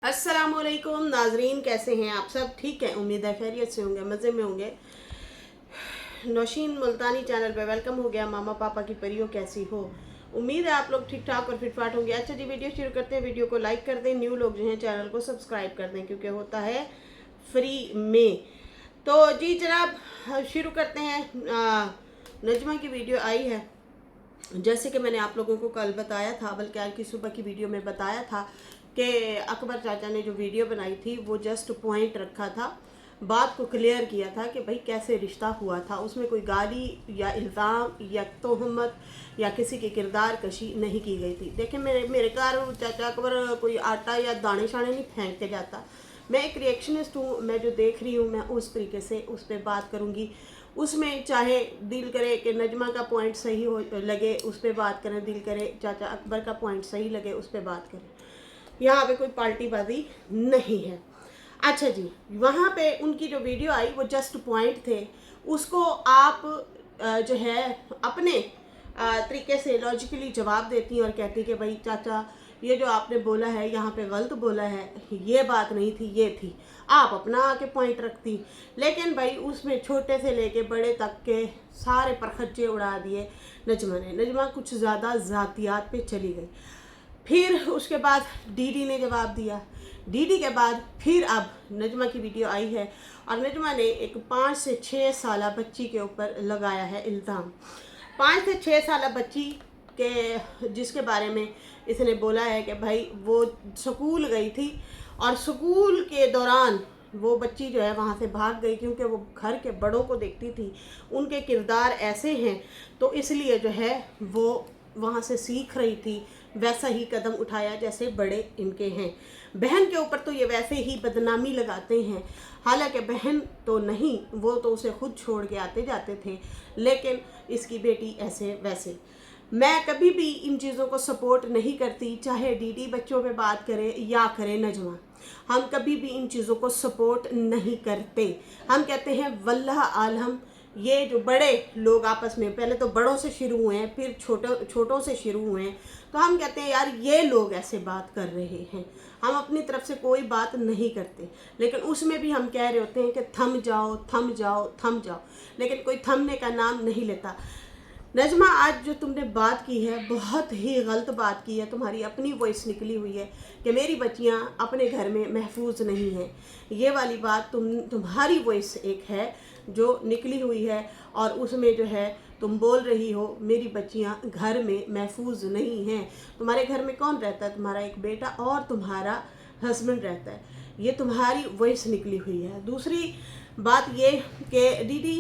अस्सलामुअलैकुम नाजरीन, कैसे हैं आप सब? ठीक है, उम्मीद है खैरियत से होंगे, मज़े में होंगे। नौशीन मुल्तानी चैनल पे वेलकम हो गया। मामा पापा की परियों कैसी हो? उम्मीद है आप लोग ठीक ठाक और फिटफाट होंगे। अच्छा जी, वीडियो शुरू करते हैं। वीडियो को लाइक कर दें, न्यू लोग जो हैं चैनल को सब्सक्राइब कर दें क्योंकि होता है फ्री में। तो जी जनाब शुरू करते हैं। नजमा की वीडियो आई है, जैसे कि मैंने आप लोगों को कल बताया था, बल्कि आज की सुबह की वीडियो में बताया था कि अकबर चाचा ने जो वीडियो बनाई थी वो जस्ट पॉइंट रखा था, बात को क्लियर किया था कि भाई कैसे रिश्ता हुआ था। उसमें कोई गाली या इल्ज़ाम या तोहमत या किसी की किरदार कशी नहीं की गई थी। देखें, मेरे घर चाचा अकबर कोई आटा या दाने शाने नहीं फेंक के जाता। मैं एक रिएक्शनिस्ट हूँ, मैं जो देख रही हूँ मैं उस तरीके से उस पर बात करूँगी। उसमें चाहे दिल करे कि नजमा का पॉइंट सही हो लगे उस पर बात करें, दिल करे चाचा अकबर का पॉइंट सही लगे उस पर बात करें। यहाँ पे कोई पार्टीबाजी नहीं है। अच्छा जी, वहाँ पे उनकी जो वीडियो आई वो जस्ट पॉइंट थे, उसको आप जो है अपने तरीके से लॉजिकली जवाब देती और कहती कि भाई चाचा ये जो आपने बोला है यहाँ पे गलत बोला है, ये बात नहीं थी, ये थी। आप अपना आके पॉइंट रखती, लेकिन भाई उसमें छोटे से लेके बड़े तक के सारे परखच्चे उड़ा दिए नजमा ने। नजमा कुछ ज़्यादा ज़ातियात पे चली गई। फिर उसके बाद डीडी ने जवाब दिया। डीडी के बाद फिर अब नजमा की वीडियो आई है और नजमा ने एक 5 से 6 साल बच्ची के ऊपर लगाया है इल्ज़ाम। 5 से 6 साल बच्ची के जिसके बारे में इसने बोला है कि भाई वो स्कूल गई थी और स्कूल के दौरान वो बच्ची जो है वहाँ से भाग गई क्योंकि वो घर के बड़ों को देखती थी, उनके किरदार ऐसे हैं तो इसलिए जो है वो वहाँ से सीख रही थी, वैसा ही कदम उठाया जैसे बड़े इनके हैं। बहन के ऊपर तो ये वैसे ही बदनामी लगाते हैं, हालांकि बहन तो नहीं, वो तो उसे खुद छोड़ के आते जाते थे, लेकिन इसकी बेटी ऐसे वैसे। मैं कभी भी इन चीज़ों को सपोर्ट नहीं करती, चाहे डीडी बच्चों पे बात करे या करे नजमा। हम कभी भी इन चीज़ों को सपोर्ट नहीं करते। हम कहते हैं वल्लाह आलम, ये जो बड़े लोग आपस में, पहले तो बड़ों से शुरू हुए हैं फिर छोटों से शुरू हुए हैं, तो हम कहते हैं यार ये लोग ऐसे बात कर रहे हैं। हम अपनी तरफ से कोई बात नहीं करते, लेकिन उसमें भी हम कह रहे होते हैं कि थम जाओ थम जाओ थम जाओ, लेकिन कोई थमने का नाम नहीं लेता। नजमा, आज जो तुमने बात की है बहुत ही गलत बात की है। तुम्हारी अपनी वॉइस निकली हुई है कि मेरी बच्चियां अपने घर में महफूज नहीं हैं। ये वाली बात तुम्हारी वॉइस एक है जो निकली हुई है और उसमें जो है तुम बोल रही हो मेरी बच्चियां घर में महफूज नहीं हैं। तुम्हारे घर में कौन रहता है? तुम्हारा एक बेटा और तुम्हारा हस्बैंड रहता है। ये तुम्हारी वॉइस निकली हुई है। दूसरी बात ये कि दीदी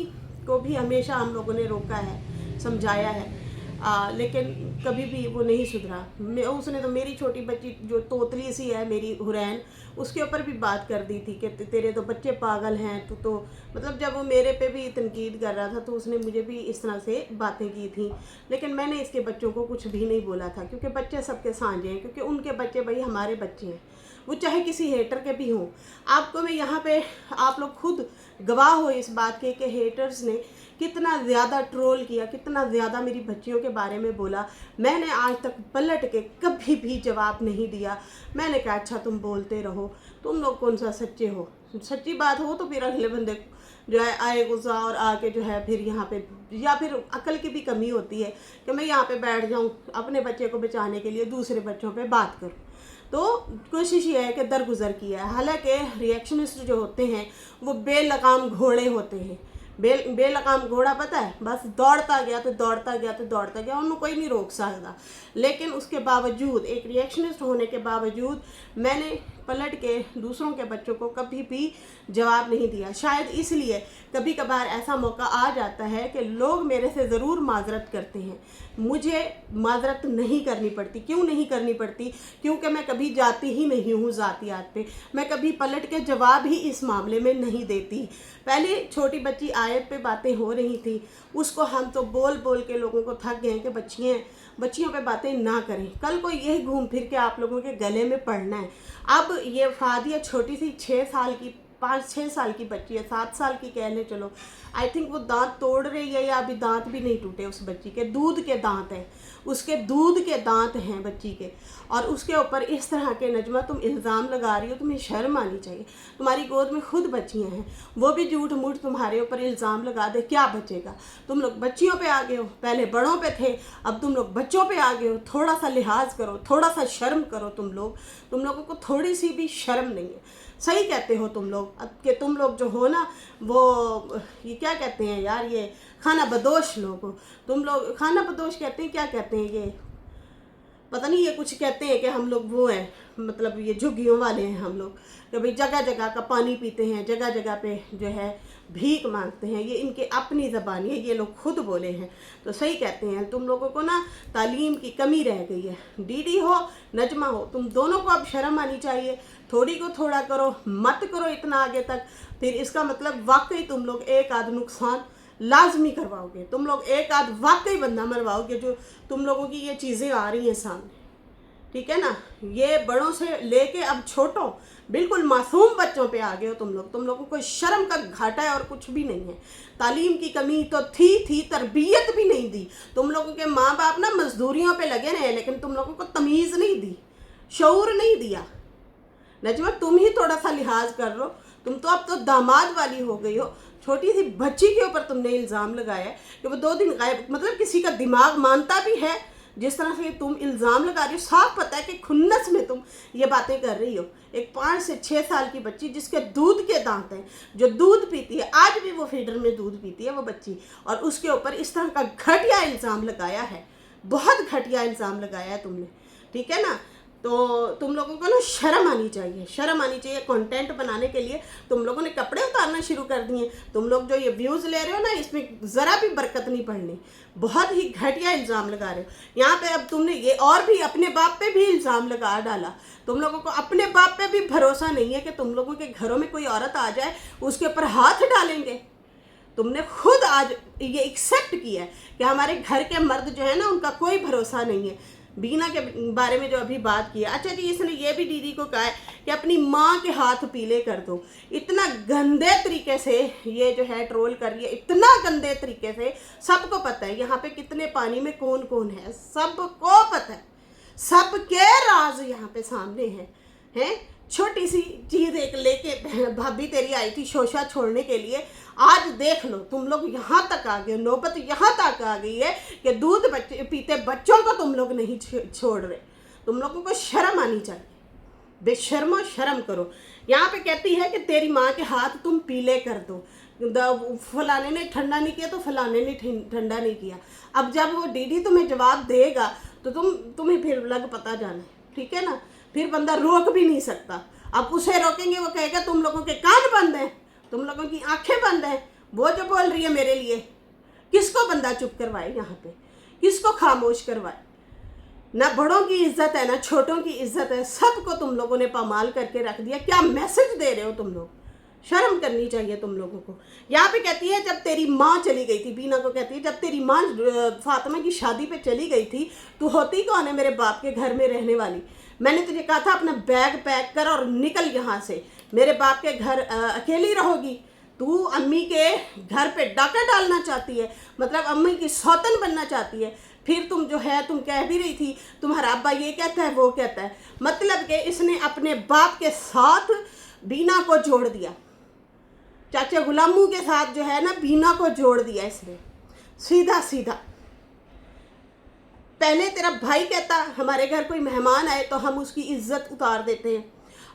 को भी हमेशा हम लोगों ने रोका है, समझाया है, लेकिन कभी भी वो नहीं सुधरा। उसने तो मेरी छोटी बच्ची जो तोतली सी है मेरी हुरैन, उसके ऊपर भी बात कर दी थी कि तेरे तो बच्चे पागल हैं, तो मतलब जब वो मेरे पे भी तनकीद कर रहा था तो उसने मुझे भी इस तरह से बातें की थी, लेकिन मैंने इसके बच्चों को कुछ भी नहीं बोला था क्योंकि बच्चे सबके साझे हैं, क्योंकि उनके बच्चे भाई हमारे बच्चे हैं, वो चाहे किसी हेटर के भी हों। आपको मैं यहाँ पे, आप लोग खुद गवाह हो इस बात के कि हेटर्स ने कितना ज़्यादा ट्रोल किया, कितना ज़्यादा मेरी बच्चियों के बारे में बोला। मैंने आज तक पलट के कभी भी जवाब नहीं दिया। मैंने कहा अच्छा तुम बोलते रहो, तुम लोग कौन सा सच्चे हो। सच्ची बात हो तो फिर अगले बंदे जो है आए गुस्सा और आके जो है फिर यहाँ पे, या फिर अकल की भी कमी होती है कि मैं यहाँ पे बैठ जाऊँ अपने बच्चे को बचाने के लिए दूसरे बच्चों पे बात करूँ। तो कोशिश ये है कि दरगुजर किया है। हालांकि रिएक्शनिस्ट जो होते हैं वो बेलगाम घोड़े होते हैं। बेलगाम घोड़ा पता है, बस दौड़ता गया तो दौड़ता गया तो दौड़ता गया, उन्हें कोई नहीं रोक सकता। लेकिन उसके बावजूद, एक रिएक्शनिस्ट होने के बावजूद, मैंने पलट के दूसरों के बच्चों को कभी भी जवाब नहीं दिया। शायद इसलिए कभी कभार ऐसा मौका आ जाता है कि लोग मेरे से ज़रूर माजरत करते हैं, मुझे माजरत नहीं करनी पड़ती। क्यों नहीं करनी पड़ती? क्योंकि मैं कभी जाती ही नहीं हूँ ज़ातियात पे, मैं कभी पलट के जवाब ही इस मामले में नहीं देती। पहले छोटी बच्ची आयत पे बातें हो रही थी, उसको हम तो बोल बोल के लोगों को थक गए कि बच्चियों पे बातें ना करें, कल को यही घूम फिर के आप लोगों के गले में पड़ना है। अब ये फादिया छोटी सी 6 साल की 5-6 साल की बच्ची है, 7 साल की कह ले चलो। आई थिंक वो दांत तोड़ रही है या अभी दांत भी नहीं टूटे उस बच्ची के, दूध के दांत हैं, उसके दूध के दांत हैं बच्ची के, और उसके ऊपर इस तरह के नजमा तुम इल्ज़ाम लगा रही हो। तुम्हें शर्म आनी चाहिए। तुम्हारी गोद में खुद बच्चियां हैं, वो भी झूठ मूठ तुम्हारे ऊपर इल्ज़ाम लगा दे, क्या बचेगा? तुम लोग बच्चियों पे आ गए हो, पहले बड़ों पे थे, अब तुम लोग बच्चों पे आ गए हो। थोड़ा सा लिहाज करो, थोड़ा सा शर्म करो। तुम लोगों को थोड़ी सी भी शर्म नहीं है। सही कहते हो तुम लोग कि तुम लोग जो हो ना, वो ये क्या कहते हैं यार, ये खाना बदोश लोग हो तुम लोग। खाना बदोश कहते हैं, क्या कहते हैं ये, पता नहीं, ये कुछ कहते हैं कि हम लोग वो हैं, मतलब ये झुग्गियों वाले हैं हम लोग, कि भाई जगह जगह का पानी पीते हैं, जगह जगह पे जो है भीख मांगते हैं। ये इनके अपनी ज़बानी है, ये लोग खुद बोले हैं। तो सही कहते हैं, तुम लोगों को ना तालीम की कमी रह गई है। डीडी हो, नजमा हो, तुम दोनों को अब शर्म आनी चाहिए। थोड़ी को थोड़ा करो, मत करो इतना आगे तक। फिर इसका मतलब वाकई तुम लोग एक आध नुकसान लाजमी करवाओगे, तुम लोग एक आध वाकई बंदा मरवाओगे, जो तुम लोगों की ये चीज़ें आ रही हैं सामने। ठीक है ना, ये बड़ों से लेके अब छोटों, बिल्कुल मासूम बच्चों पे आ गए हो तुम लोग। तुम लोगों को शर्म का घाटा है और कुछ भी नहीं है। तालीम की कमी तो थी, तरबियत भी नहीं दी। तुम लोगों के माँ बाप ना मजदूरियों पे लगे रहे, लेकिन तुम लोगों को तमीज़ नहीं दी, शऊर नहीं दिया। नजमा तुम ही थोड़ा सा लिहाज कर लो। तुम तो अब तो दामाद वाली हो गई हो। छोटी सी बच्ची के ऊपर तुमने इल्ज़ाम लगाया है कि वो 2 दिन गायब, मतलब किसी का दिमाग मानता भी है जिस तरह से तुम इल्ज़ाम लगा रही हो। साफ पता है कि खुन्नस में तुम ये बातें कर रही हो। एक 5 से 6 साल की बच्ची जिसके दूध के दांत हैं, जो दूध पीती है, आज भी वो फीडर में दूध पीती है वो बच्ची, और उसके ऊपर इस तरह का घटिया इल्ज़ाम लगाया है। बहुत घटिया इल्ज़ाम लगाया है तुमने, ठीक है ना। तो तुम लोगों को ना शर्म आनी चाहिए, शर्म आनी चाहिए। कंटेंट बनाने के लिए तुम लोगों ने कपड़े उतारना शुरू कर दिए। तुम लोग जो ये व्यूज़ ले रहे हो ना, इसमें ज़रा भी बरकत नहीं पड़नी। बहुत ही घटिया इल्ज़ाम लगा रहे हो यहाँ पे। अब तुमने ये और भी अपने बाप पे भी इल्ज़ाम लगा डाला। तुम लोगों को अपने बाप पे भी भरोसा नहीं है कि तुम लोगों के घरों में कोई औरत आ जाए उसके ऊपर हाथ डालेंगे। तुमने खुद आज ये एक्सेप्ट किया है कि हमारे घर के मर्द जो है ना, उनका कोई भरोसा नहीं है। बीना के बारे में जो अभी बात की, अच्छा जी, इसने ये भी दीदी को कहा है कि अपनी माँ के हाथ पीले कर दो। इतना गंदे तरीके से ये जो है ट्रोल कर रही है, इतना गंदे तरीके से। सबको पता है यहाँ पे कितने पानी में कौन कौन है, सबको पता है, सबके राज यहाँ पे सामने हैं। छोटी सी चीज़ एक लेके भाभी तेरी आई थी शोशा छोड़ने के लिए, आज देख लो तुम लोग यहाँ तक आ गए, नौबत यहाँ तक आ गई है कि दूध बच्चे पीते बच्चों को तुम लोग नहीं छोड़ रहे। तुम लोगों को शर्म आनी चाहिए, बेशर्मो शर्म करो। यहाँ पे कहती है कि तेरी माँ के हाथ तुम पीले कर दो, फलाने ने ठंडा नहीं किया तो फलाने ने ठंडा नहीं किया। अब जब वो डीडी तुम्हें जवाब देगा तो तुम्हें फिर लग पता जाना, ठीक है ना। फिर बंदा रोक भी नहीं सकता। अब उसे रोकेंगे, वो कहेगा तुम लोगों के कान बंद हैं, तुम लोगों की आंखें बंद हैं, वो जो बोल रही है मेरे लिए। किसको बंदा चुप करवाए यहाँ पे, किसको खामोश करवाए? ना बड़ों की इज्जत है, ना छोटों की इज्जत है, सबको तुम लोगों ने पामाल करके रख दिया। क्या मैसेज दे रहे हो तुम लोग? शर्म करनी चाहिए तुम लोगों को। यहाँ पे कहती है जब तेरी माँ चली गई थी, बीना को कहती है जब तेरी माँ फातिमा की शादी पे चली गई थी, तू होती कौन है मेरे बाप के घर में रहने वाली? मैंने तुझे कहा था अपना बैग पैक कर और निकल यहाँ से, मेरे बाप के घर अकेली रहोगी। तू अम्मी के घर पे डाका डालना चाहती है, मतलब अम्मी की सौतन बनना चाहती है। फिर तुम जो है, तुम कह भी रही थी तुम्हारा अब्बा ये कहता है वो कहता है, मतलब कि इसने अपने बाप के साथ बीना को जोड़ दिया। चाचा गुलामू के साथ जो है ना, बीना को जोड़ दिया इसने सीधा सीधा। पहले तेरा भाई कहता हमारे घर कोई मेहमान आए तो हम उसकी इज्जत उतार देते हैं,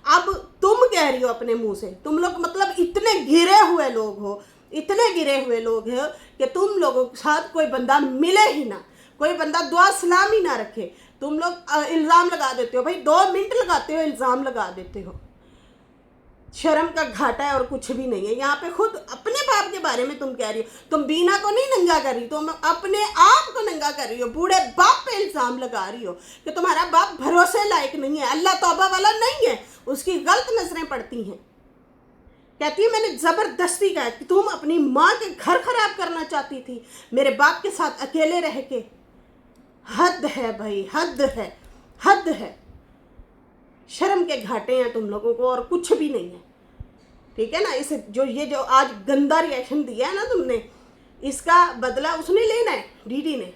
अब तुम कह रही हो अपने मुंह से। तुम लोग मतलब इतने गिरे हुए लोग हो, इतने गिरे हुए लोग हो कि तुम लोगों के साथ कोई बंदा मिले ही ना, कोई बंदा दुआ सलाम ही ना रखे। तुम लोग इल्ज़ाम लगा देते हो, भाई 2 मिनट लगाते हो इल्ज़ाम लगा देते हो। शर्म का घाटा है और कुछ भी नहीं है। यहाँ पे खुद अपने बाप के बारे में तुम कह रही हो। तुम बीना को नहीं नंगा कर रही, तुम अपने आप को नंगा कर रही हो। बूढ़े बाप पे इल्ज़ाम लगा रही हो कि तुम्हारा बाप भरोसे लायक नहीं है, अल्लाह तौबा वाला नहीं है, उसकी गलत नजरें पड़ती हैं। कहती है मैंने ज़बरदस्ती कहा कि तुम अपनी माँ के घर खराब करना चाहती थी मेरे बाप के साथ अकेले रह के। हद है भाई, हद है, हद है। शर्म के घाटे हैं तुम लोगों को और कुछ भी नहीं है। ठीक है ना। इस ये जो आज गंदा रिएक्शन दिया है ना तुमने, इसका बदला उसने लेना है, डीडी ने,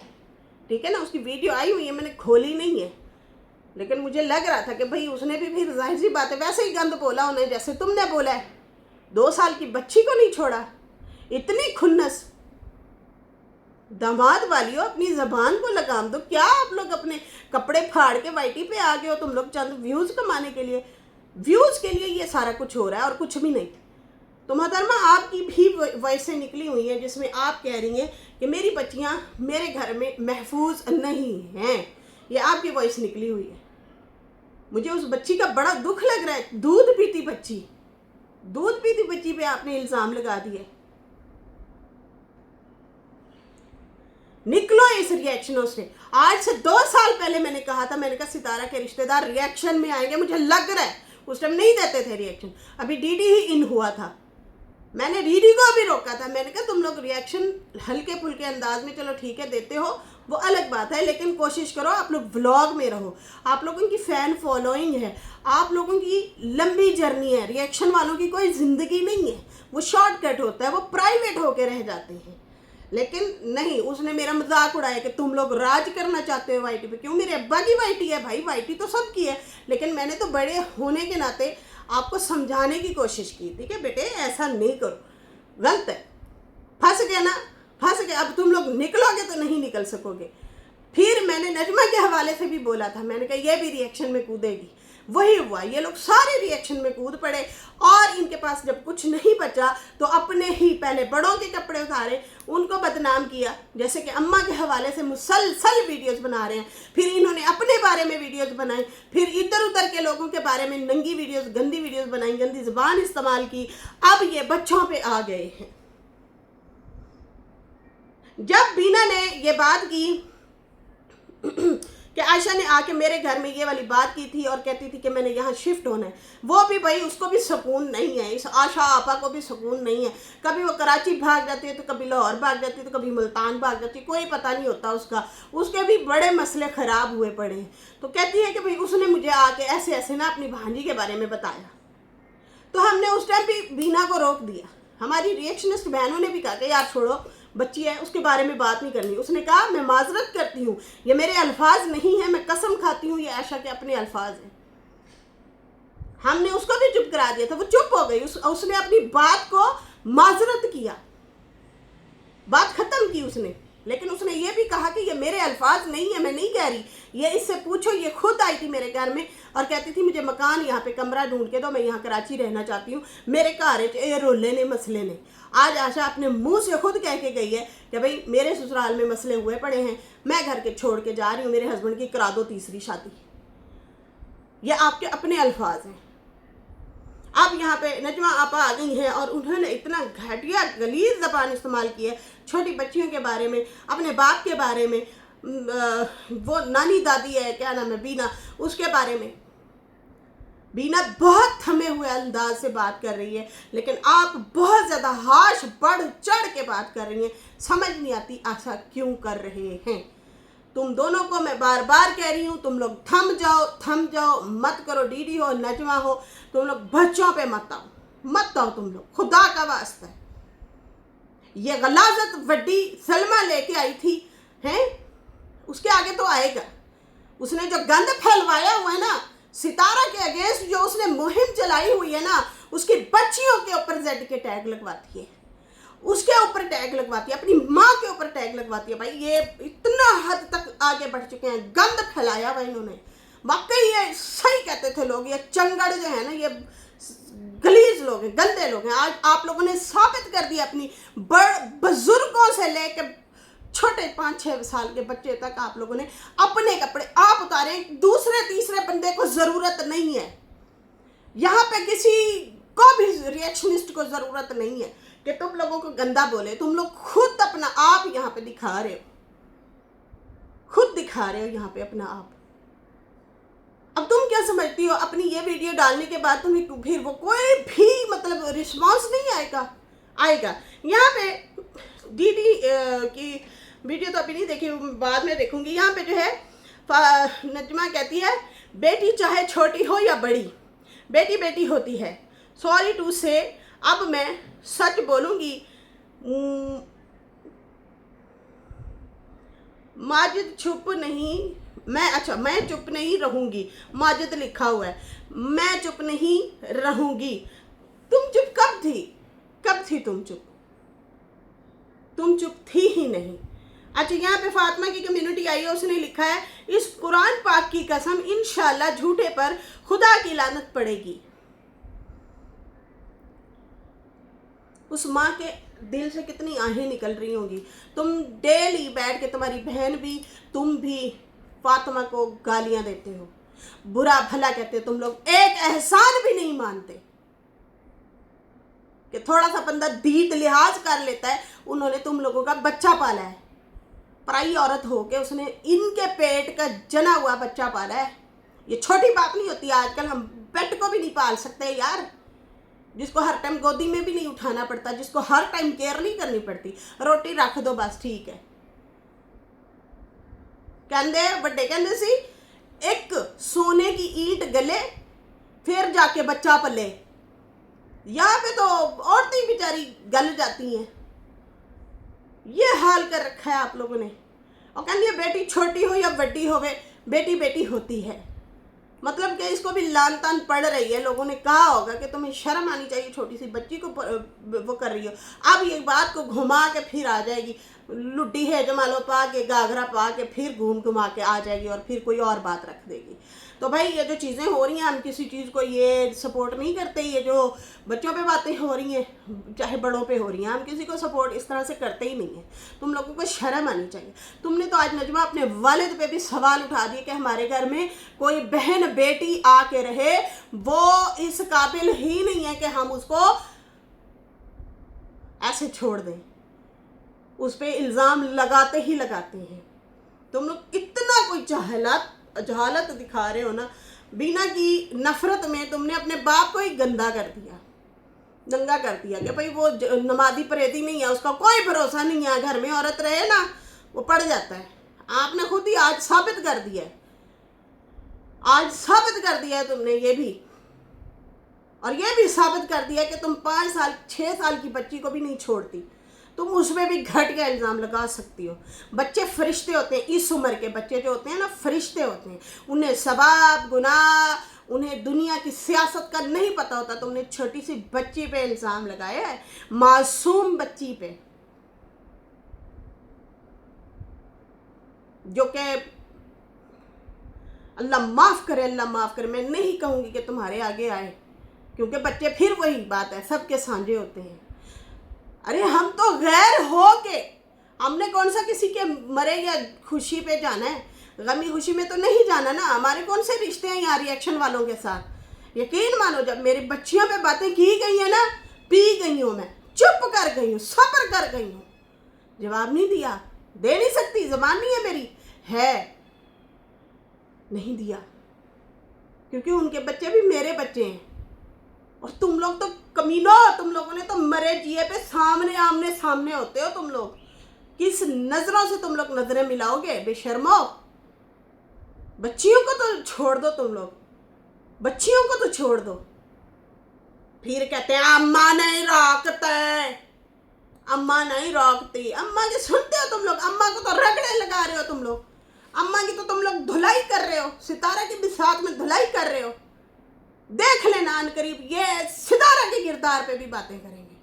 ठीक है ना। उसकी वीडियो आई हुई है, मैंने खोली नहीं है, लेकिन मुझे लग रहा था कि भाई उसने भी फिर जाहिर सी बात है वैसे ही गंद बोला उन्हें जैसे तुमने बोला है। 2 साल की बच्ची को नहीं छोड़ा, इतनी खुन्नस। दामाद वालियों, अपनी जबान को लगाम दो। क्या आप लोग अपने कपड़े फाड़ के वाईटी पे आ गए हो तुम लोग चंद व्यूज कमाने के लिए? व्यूज के लिए ये सारा कुछ हो रहा है और कुछ भी नहीं। तो मोहतरमा आपकी भी वॉइसें निकली हुई हैं जिसमें आप कह रही हैं कि मेरी बच्चियां मेरे घर में महफूज नहीं हैं। ये आपकी वॉइस निकली हुई है। मुझे उस बच्ची का बड़ा दुख लग रहा है। दूध पीती बच्ची पे आपने इल्ज़ाम लगा दिए। निकलो इस रिएक्शनों से। आज से 2 साल पहले मैंने कहा था, मैंने कहा सितारा के रिश्तेदार रिएक्शन में आएंगे, मुझे लग रहा है उस टाइम नहीं देते थे रिएक्शन। अभी डीडी ही इन हुआ था, मैंने डीडी को भी रोका था। मैंने कहा तुम लोग रिएक्शन हल्के फुल्के अंदाज में चलो ठीक है देते हो, वो अलग बात है, लेकिन कोशिश करो आप लोग व्लॉग में रहो। आप लोगों की फ़ैन फॉलोइंग है, आप लोगों की लंबी जर्नी है। रिएक्शन वालों की कोई ज़िंदगी नहीं है, वो शॉर्टकट होता है, वो प्राइवेट होके रह जाते हैं। लेकिन नहीं, उसने मेरा मजाक उड़ाया कि तुम लोग राज करना चाहते हो वाईटी पे। क्यों? मेरे अब्बा की वाईटी है भाई, वाईटी तो सबकी है, लेकिन मैंने तो बड़े होने के नाते आपको समझाने की कोशिश की, ठीक है बेटे ऐसा नहीं करो, गलत है। फंस गया ना, फंस गया। अब तुम लोग निकलोगे तो नहीं निकल सकोगे। फिर मैंने नजमा के हवाले से भी बोला था, मैंने कहा ये भी रिएक्शन में कूदेगी। वही हुआ, ये लोग सारे रिएक्शन में कूद पड़े और इनके पास जब कुछ नहीं बचा तो अपने ही पहले बड़ों के कपड़े उतारे, उनको बदनाम किया। जैसे कि अम्मा के हवाले से मुसलसल वीडियोस बना रहे हैं, फिर इन्होंने अपने बारे में वीडियोस बनाई, फिर इधर उधर के लोगों के बारे में नंगी वीडियोस, गंदी वीडियोस बनाई, गंदी ज़बान इस्तेमाल की। अब ये बच्चों पे आ गए हैं। जब बीना ने ये बात की कि आयशा ने आके मेरे घर में ये वाली बात की थी और कहती थी कि मैंने यहाँ शिफ्ट होना है, वो भी भाई उसको भी सुकून नहीं है, इस आशा आपा को भी सुकून नहीं है। कभी वो कराची भाग जाती है तो कभी लाहौर भाग जाती है तो कभी मुल्तान भाग जाती है, कोई पता नहीं होता उसका। उसके भी बड़े मसले ख़राब हुए पड़े हैं। तो कहती है कि भाई उसने मुझे आके ऐसे ऐसे ना अपनी भांजी के बारे में बताया। तो हमने उस टाइम भी बीना को रोक दिया। हमारी रिएक्शनिस्ट बहनों ने भी कहा कि यार छोड़ो, बच्ची है, उसके बारे में बात नहीं करनी। उसने कहा मैं माजरत करती हूँ, ये मेरे अल्फाज नहीं है, मैं कसम खाती हूँ ये आयशा के अपने अल्फाज हैं। हमने उसको भी चुप करा दिया था, वो चुप हो गई। उसने अपनी बात को माजरत किया, बात खत्म की उसने। लेकिन उसने ये भी कहा कि ये मेरे अल्फाज नहीं है, मैं नहीं कह रही, ये इससे पूछो, ये खुद आई थी मेरे घर में और कहती थी मुझे मकान यहाँ पे कमरा ढूंढ के दो, मैं यहाँ कराची रहना चाहती हूँ, मेरे घर ये रोले ने मसले ने। आज आशा अपने मुंह से खुद कह के गई है कि भाई मेरे ससुराल में मसले हुए पड़े हैं, मैं घर के छोड़ के जा रही हूँ, मेरे हस्बैंड की करा दो तीसरी शादी। ये आपके अपने अल्फाज हैं। अब यहाँ पे नजमा आपा आ गई हैं और उन्होंने इतना घटिया गलीज ज़बान इस्तेमाल की है छोटी बच्चियों के बारे में, अपने बाप के बारे में, वो नानी दादी है क्या नाम है बीना, उसके बारे में। बीना बहुत थमे हुए अंदाज से बात कर रही है, लेकिन आप बहुत ज़्यादा हाश बढ़ चढ़ के बात कर रही हैं। समझ नहीं आती ऐसा क्यों कर रहे हैं। तुम दोनों को मैं बार बार कह रही हूँ, तुम लोग थम जाओ, मत करो। डीडी हो, नजमा हो, तुम लोग बच्चों पे मत आओ तुम लोग, खुदा का वास्ता है। ये गलाजत वड्डी सलमा लेके आई थी हैं, उसके आगे तो आएगा। उसने जो गंद फैलवाया हुआ है ना सितारा के अगेंस्ट, जो उसने मुहिम चलाई हुई है ना, उसकी बच्चियों के ऊपर जेड के टैग लगवाती है, उसके ऊपर टैग लगवाती है, अपनी माँ के ऊपर टैग लगवाती है। भाई ये इतना हद तक आगे बढ़ चुके हैं, गंद फैलाया हुआ इन्होंने। वाकई ये सही कहते थे लोग, ये चंगड़ जो है ना, ये गलीज लोग हैं, गंदे लोग हैं। आज आप लोगों ने साबित कर दिया, अपनी बुजुर्गों से लेकर छोटे 5-6 साल के बच्चे तक आप लोगों ने अपने कपड़े आप उतारे। दूसरे तीसरे बंदे को ज़रूरत नहीं है, यहाँ पे किसी को भी रिएक्शनिस्ट को ज़रूरत नहीं है कि तुम लोगों को गंदा बोले। तुम लोग खुद अपना आप यहाँ पे दिखा रहे हो, खुद दिखा रहे हो यहाँ पे अपना आप। अब तुम क्या समझती हो अपनी ये वीडियो डालने के बाद तुम्हें फिर वो कोई भी मतलब रिस्पॉन्स नहीं आएगा। यहाँ पे डीडी की वीडियो तो अभी नहीं देखी, बाद में देखूंगी। यहाँ पे जो है नजमा कहती है बेटी चाहे छोटी हो या बड़ी, बेटी बेटी होती है। सॉरी टू से اب میں سچ بولوں گی، ماجد چپ نہیں، میں چپ نہیں رہوں گی، ماجد لکھا ہوا ہے، میں چپ نہیں رہوں گی۔ تم چپ کب تھی تم چپ تھی ہی نہیں۔ اچھا یہاں پہ فاطمہ کی کمیونٹی آئی ہے، اس نے لکھا ہے اس قرآن پاک کی قسم انشاءاللہ جھوٹے پر خدا کی لعنت پڑے گی۔ اس ماں کے دل سے کتنی آہیں نکل رہی ہوں گی۔ تم ڈیلی بیٹھ کے، تمہاری بہن بھی، تم بھی فاطمہ کو گالیاں دیتے ہو، برا بھلا کہتے ہو، تم لوگ ایک احسان بھی نہیں مانتے کہ تھوڑا سا بندہ دیت لحاظ کر لیتا ہے۔ انہوں نے تم لوگوں کا بچہ پالا ہے، پرائی عورت ہو کے اس نے ان کے پیٹ کا جنا ہوا بچہ پالا ہے۔ یہ چھوٹی بات نہیں ہوتی، آج کل ہم پیٹ کو بھی نہیں پال سکتے یار، جس کو ہر ٹائم گودی میں بھی نہیں اٹھانا پڑتا، جس کو ہر ٹائم کیئر نہیں کرنی پڑتی، روٹی رکھ دو بس ٹھیک ہے۔ کہندے بڑے کہندے سی ایک سونے کی اینٹ گلے پھر جا کے بچہ پلے، یہاں پہ تو عورتیں بیچاری گل جاتی ہیں۔ یہ حال کر رکھا ہے آپ لوگوں نے۔ اور کہندے بیٹی چھوٹی ہو یا بڑی ہوئے، بیٹی ہوتی ہے، مطلب کہ اس کو بھی لان تان پڑ رہی ہے۔ لوگوں نے کہا ہوگا کہ تمہیں شرم آنی چاہیے، چھوٹی سی بچی کو وہ کر رہی ہو۔ اب یہ بات کو گھما کے پھر آ جائے گی، لڈی ہے جمالو پا کے، گاگرا پا کے، پھر گھما کے آ جائے گی اور پھر کوئی اور بات رکھ دے گی۔ تو بھائی یہ جو چیزیں ہو رہی ہیں، ہم کسی چیز کو یہ سپورٹ نہیں کرتے۔ یہ جو بچوں پہ باتیں ہو رہی ہیں چاہے بڑوں پہ ہو رہی ہیں، ہم کسی کو سپورٹ اس طرح سے کرتے ہی نہیں ہیں۔ تم لوگوں کو شرم آنی چاہیے۔ تم نے تو آج نجمہ اپنے والد پہ بھی سوال اٹھا دیے کہ ہمارے گھر میں کوئی بہن بیٹی آ کے رہے، وہ اس قابل ہی نہیں ہے کہ ہم اس کو ایسے چھوڑ دیں۔ اس پہ الزام لگاتے ہی لگاتے ہیں۔ تم لوگ اتنا کوئی جہالت دکھا رہے ہو نا، بینا کی نفرت میں تم نے اپنے باپ کو ہی گندا کر دیا کہ بھائی وہ نمازی پریدی نہیں ہے، اس کا کوئی بھروسہ نہیں ہے، گھر میں عورت رہے نا وہ پڑ جاتا ہے۔ آپ نے خود ہی آج ثابت کر دیا ہے، تم نے یہ بھی، اور یہ بھی ثابت کر دیا کہ تم 5 سال 6 سال کی بچی کو بھی نہیں چھوڑتی۔ تم اس میں بھی گھٹ کے الزام لگا سکتی ہو۔ بچے فرشتے ہوتے ہیں، اس عمر کے بچے جو ہوتے ہیں نا فرشتے ہوتے ہیں، انہیں ثواب گناہ، انہیں دنیا کی سیاست کا نہیں پتہ ہوتا۔ تم نے چھوٹی سی بچی پہ الزام لگایا ہے، معصوم بچی پہ، جو کہ اللہ معاف کرے۔ میں نہیں کہوں گی کہ تمہارے آگے آئے، کیونکہ بچے پھر وہی بات ہے، سب کے سانجے ہوتے ہیں۔ ارے ہم تو غیر ہو کے، ہم نے کون سا کسی کے مرے یا خوشی پہ جانا ہے؟ غمی خوشی میں تو نہیں جانا نا۔ ہمارے کون سے رشتے ہیں یہاں ریئیکشن والوں کے ساتھ؟ یقین مانو جب میری بچیوں پہ باتیں کی گئی ہیں نا، پی گئی ہوں، میں چپ کر گئی ہوں، صبر کر گئی ہوں، جواب نہیں دیا، دے نہیں سکتی، زبان نہیں ہے میری، ہے نہیں دیا، کیونکہ ان کے بچے بھی میرے بچے ہیں۔ اور تم لوگ تو کمینو، تم لوگوں نے تو مرے جیے پہ آمنے سامنے ہوتے ہو۔ تم لوگ کس نظروں سے تم لوگ نظریں ملاؤ گے؟ بے شرمو، بچیوں کو تو چھوڑ دو، تم لوگ بچیوں کو تو چھوڑ دو۔ پھر کہتے ہیں اماں نہیں روکتی، اماں کی سنتے ہو تم لوگ؟ اماں کو تو رگڑے لگا رہے ہو تم لوگ، اماں کی تو تم لوگ دھلائی کر رہے ہو، ستارہ کی بھی ساتھ میں دھلائی کر رہے ہو۔ دیکھ لینا ان قریب یہ ستارہ کے کردار پہ بھی باتیں کریں گے،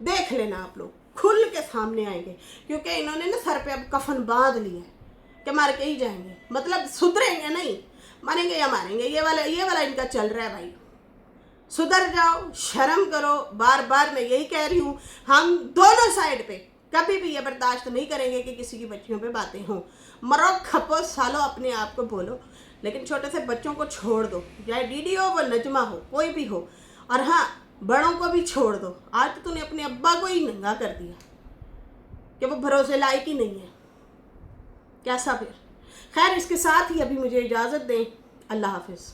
دیکھ لینا آپ لوگ کھل کے سامنے آئیں گے، کیونکہ انہوں نے نا سر پہ اب کفن باندھ لیا ہے کہ مار کے ہی جائیں گے، مطلب سدھریں گے نہیں، مریں گے یا ماریں گے، یہ والا ان کا چل رہا ہے۔ بھائی سدھر جاؤ، شرم کرو، بار بار میں یہی کہہ رہی ہوں۔ ہم دونوں سائڈ پہ کبھی بھی یہ برداشت نہیں کریں گے کہ کسی کی بچیوں پہ باتیں ہوں۔ مرو کھپو سالو، اپنے آپ کو بولو، لیکن چھوٹے سے بچوں کو چھوڑ دو، چاہے ڈی ڈی ہو، وہ نجمہ ہو، کوئی بھی ہو، اور ہاں بڑوں کو بھی چھوڑ دو۔ آج تو نے اپنے ابا کو ہی ننگا کر دیا کہ وہ بھروسے لائق ہی نہیں ہے، کیسا پھر؟ خیر اس کے ساتھ ہی ابھی مجھے اجازت دیں، اللہ حافظ۔